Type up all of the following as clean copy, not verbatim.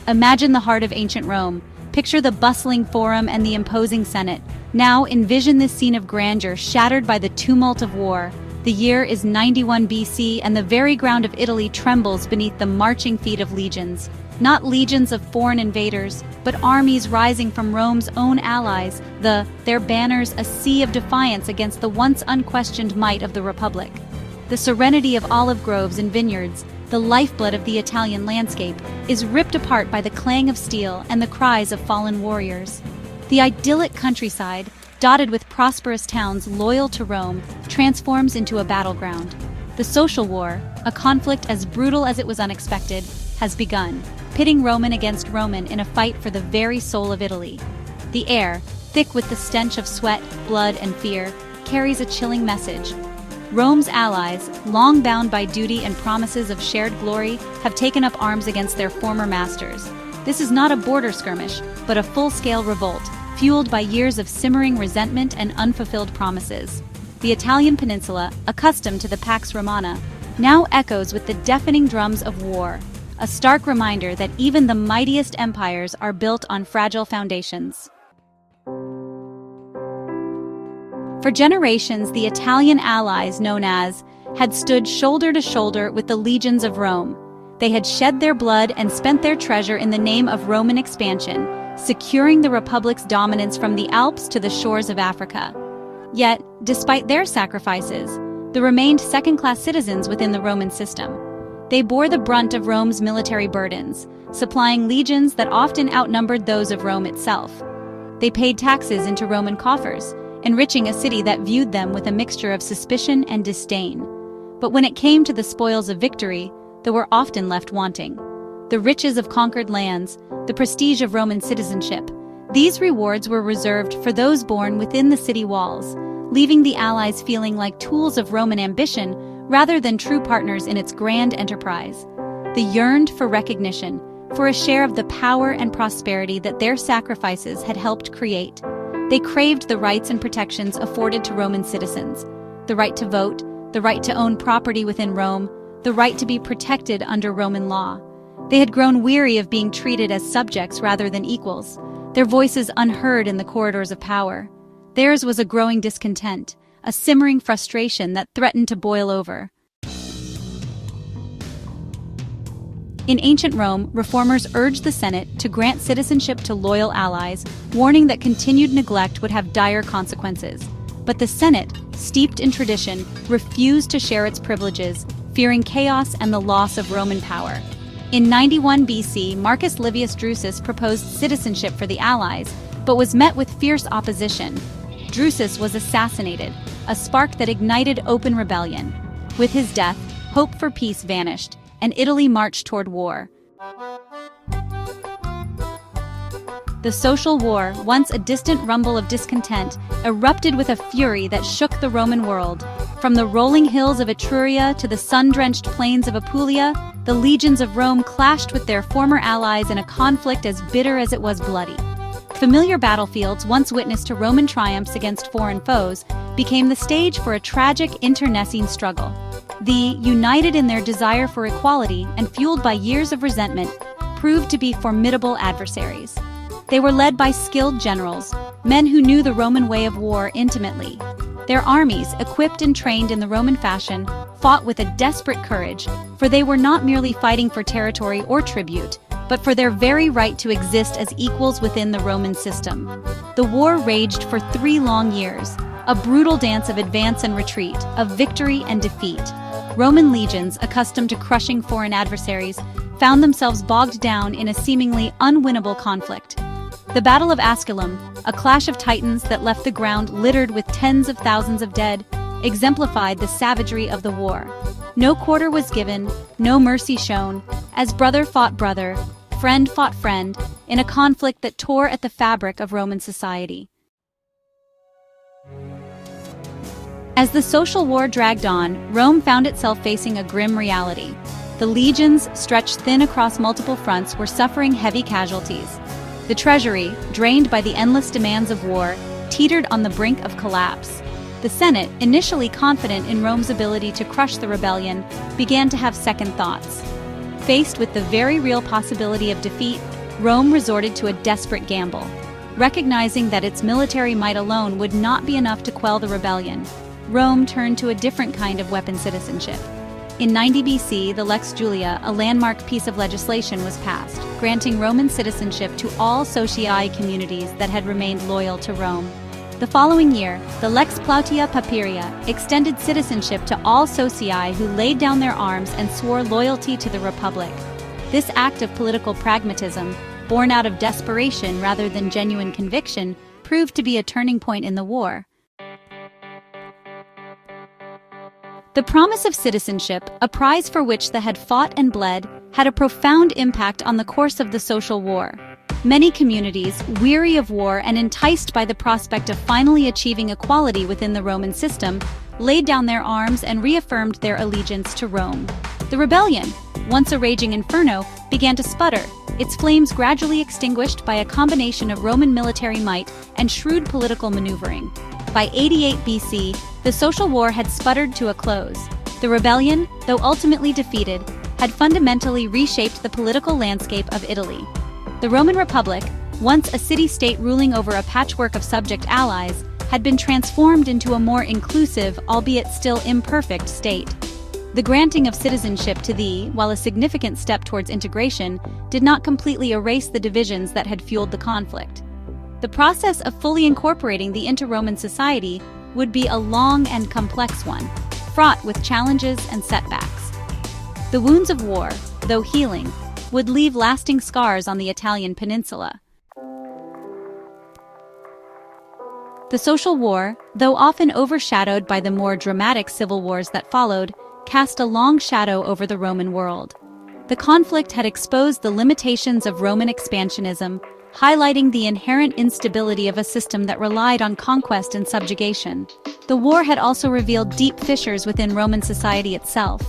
Imagine the heart of ancient Rome. Picture the bustling forum and the imposing Senate. Now envision this scene of grandeur shattered by the tumult of war. The year is 91 BC and the very ground of Italy trembles beneath the marching feet of legions. Not legions of foreign invaders, but armies rising from Rome's own allies, their banners a sea of defiance against the once unquestioned might of the Republic. The serenity of olive groves and vineyards, the lifeblood of the Italian landscape, is ripped apart by the clang of steel and the cries of fallen warriors. The idyllic countryside, dotted with prosperous towns loyal to Rome, transforms into a battleground. The social war, a conflict as brutal as it was unexpected, has begun, pitting Roman against Roman in a fight for the very soul of Italy. The air, thick with the stench of sweat, blood, and fear, carries a chilling message. Rome's allies, long bound by duty and promises of shared glory, have taken up arms against their former masters. This is not a border skirmish, but a full-scale revolt, fueled by years of simmering resentment and unfulfilled promises. The Italian peninsula, accustomed to the Pax Romana, now echoes with the deafening drums of war, a stark reminder that even the mightiest empires are built on fragile foundations. For generations, the Italian allies known as had stood shoulder to shoulder with the legions of Rome. They had shed their blood and spent their treasure in the name of Roman expansion, securing the Republic's dominance from the Alps to the shores of Africa. Yet, despite their sacrifices, they remained second-class citizens within the Roman system. They bore the brunt of Rome's military burdens, supplying legions that often outnumbered those of Rome itself. They paid taxes into Roman coffers, enriching a city that viewed them with a mixture of suspicion and disdain. But when it came to the spoils of victory, they were often left wanting. The riches of conquered lands, the prestige of Roman citizenship, these rewards were reserved for those born within the city walls, leaving the allies feeling like tools of Roman ambition rather than true partners in its grand enterprise. They yearned for recognition, for a share of the power and prosperity that their sacrifices had helped create. They craved the rights and protections afforded to Roman citizens, the right to vote, the right to own property within Rome, the right to be protected under Roman law. They had grown weary of being treated as subjects rather than equals, their voices unheard in the corridors of power. Theirs was a growing discontent, a simmering frustration that threatened to boil over. In ancient Rome, reformers urged the Senate to grant citizenship to loyal allies, warning that continued neglect would have dire consequences. But the Senate, steeped in tradition, refused to share its privileges, fearing chaos and the loss of Roman power. In 91 BC, Marcus Livius Drusus proposed citizenship for the allies, but was met with fierce opposition. Drusus was assassinated, a spark that ignited open rebellion. With his death, hope for peace vanished, and Italy marched toward war. The social war, once a distant rumble of discontent, erupted with a fury that shook the Roman world. From the rolling hills of Etruria to the sun-drenched plains of Apulia, the legions of Rome clashed with their former allies in a conflict as bitter as it was bloody. Familiar battlefields, once witnessed to Roman triumphs against foreign foes, became the stage for a tragic internecine struggle. The, united in their desire for equality and fueled by years of resentment, proved to be formidable adversaries. They were led by skilled generals, men who knew the Roman way of war intimately. Their armies, equipped and trained in the Roman fashion, fought with a desperate courage, for they were not merely fighting for territory or tribute, but for their very right to exist as equals within the Roman system. The war raged for 3 long years, a brutal dance of advance and retreat, of victory and defeat. Roman legions, accustomed to crushing foreign adversaries, found themselves bogged down in a seemingly unwinnable conflict. The Battle of Asculum, a clash of titans that left the ground littered with tens of thousands of dead, exemplified the savagery of the war. No quarter was given, no mercy shown, as brother fought brother, friend fought friend, in a conflict that tore at the fabric of Roman society. As the social war dragged on, Rome found itself facing a grim reality. The legions, stretched thin across multiple fronts, were suffering heavy casualties. The treasury, drained by the endless demands of war, teetered on the brink of collapse. The Senate, initially confident in Rome's ability to crush the rebellion, began to have second thoughts. Faced with the very real possibility of defeat, Rome resorted to a desperate gamble. Recognizing that its military might alone would not be enough to quell the rebellion, Rome turned to a different kind of weapon citizenship. In 90 BC, the Lex Julia, a landmark piece of legislation, was passed, granting Roman citizenship to all socii communities that had remained loyal to Rome. The following year, the Lex Plautia Papiria extended citizenship to all socii who laid down their arms and swore loyalty to the Republic. This act of political pragmatism, born out of desperation rather than genuine conviction, proved to be a turning point in the war. The promise of citizenship, a prize for which they had fought and bled, had a profound impact on the course of the social war. Many communities, weary of war and enticed by the prospect of finally achieving equality within the Roman system, laid down their arms and reaffirmed their allegiance to Rome. The rebellion, once a raging inferno, began to sputter, its flames gradually extinguished by a combination of Roman military might and shrewd political maneuvering. By 88 BC, the social war had sputtered to a close. The rebellion, though ultimately defeated, had fundamentally reshaped the political landscape of Italy. The Roman Republic, once a city-state ruling over a patchwork of subject allies, had been transformed into a more inclusive, albeit still imperfect, state. The granting of citizenship to thee, while a significant step towards integration, did not completely erase the divisions that had fueled the conflict. The process of fully incorporating thee into Roman society would be a long and complex one, fraught with challenges and setbacks. The wounds of war, though healing, would leave lasting scars on the Italian peninsula. The social war, though often overshadowed by the more dramatic civil wars that followed, cast a long shadow over the Roman world. The conflict had exposed the limitations of Roman expansionism, highlighting the inherent instability of a system that relied on conquest and subjugation. The war had also revealed deep fissures within Roman society itself.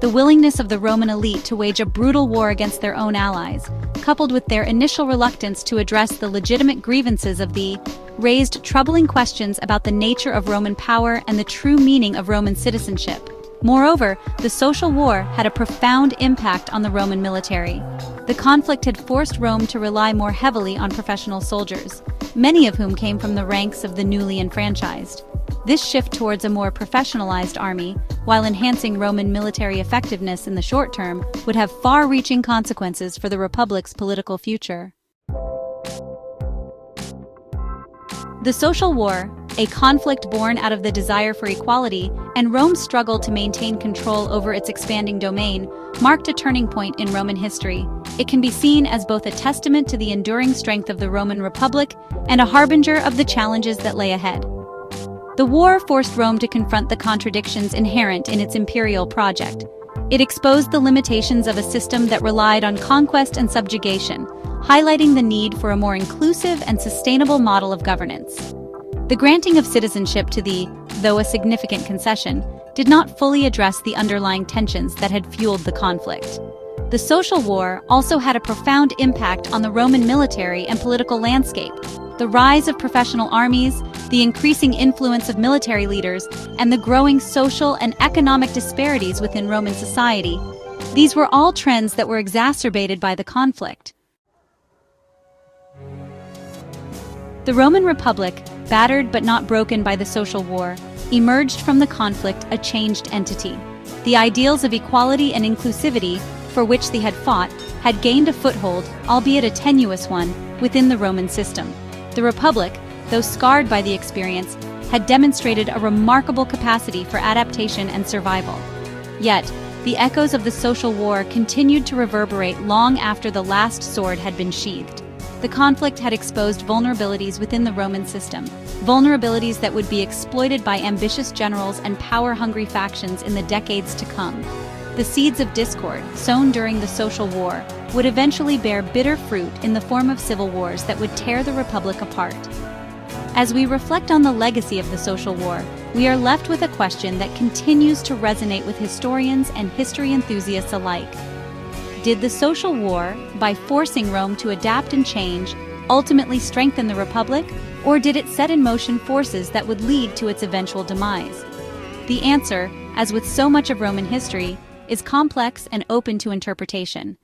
The willingness of the Roman elite to wage a brutal war against their own allies, coupled with their initial reluctance to address the legitimate grievances of the, raised troubling questions about the nature of Roman power and the true meaning of Roman citizenship. Moreover, the social war had a profound impact on the Roman military. The conflict had forced Rome to rely more heavily on professional soldiers, many of whom came from the ranks of the newly enfranchised. This shift towards a more professionalized army, while enhancing Roman military effectiveness in the short term, would have far-reaching consequences for the Republic's political future. The social war, a conflict born out of the desire for equality and Rome's struggle to maintain control over its expanding domain, marked a turning point in Roman history. It can be seen as both a testament to the enduring strength of the Roman Republic and a harbinger of the challenges that lay ahead. The war forced Rome to confront the contradictions inherent in its imperial project. It exposed the limitations of a system that relied on conquest and subjugation, highlighting the need for a more inclusive and sustainable model of governance. The granting of citizenship to thee, though a significant concession, did not fully address the underlying tensions that had fueled the conflict. The social war also had a profound impact on the Roman military and political landscape. The rise of professional armies, the increasing influence of military leaders, and the growing social and economic disparities within Roman society. These were all trends that were exacerbated by the conflict. The Roman Republic, battered but not broken by the social war, emerged from the conflict a changed entity. The ideals of equality and inclusivity, for which they had fought, had gained a foothold, albeit a tenuous one, within the Roman system. The Republic, though scarred by the experience, had demonstrated a remarkable capacity for adaptation and survival. Yet, the echoes of the social war continued to reverberate long after the last sword had been sheathed. The conflict had exposed vulnerabilities within the Roman system, vulnerabilities that would be exploited by ambitious generals and power-hungry factions in the decades to come. The seeds of discord, sown during the social war, would eventually bear bitter fruit in the form of civil wars that would tear the Republic apart. As we reflect on the legacy of the social war, we are left with a question that continues to resonate with historians and history enthusiasts alike. Did the social war, by forcing Rome to adapt and change, ultimately strengthen the Republic, or did it set in motion forces that would lead to its eventual demise? The answer, as with so much of Roman history, is complex and open to interpretation.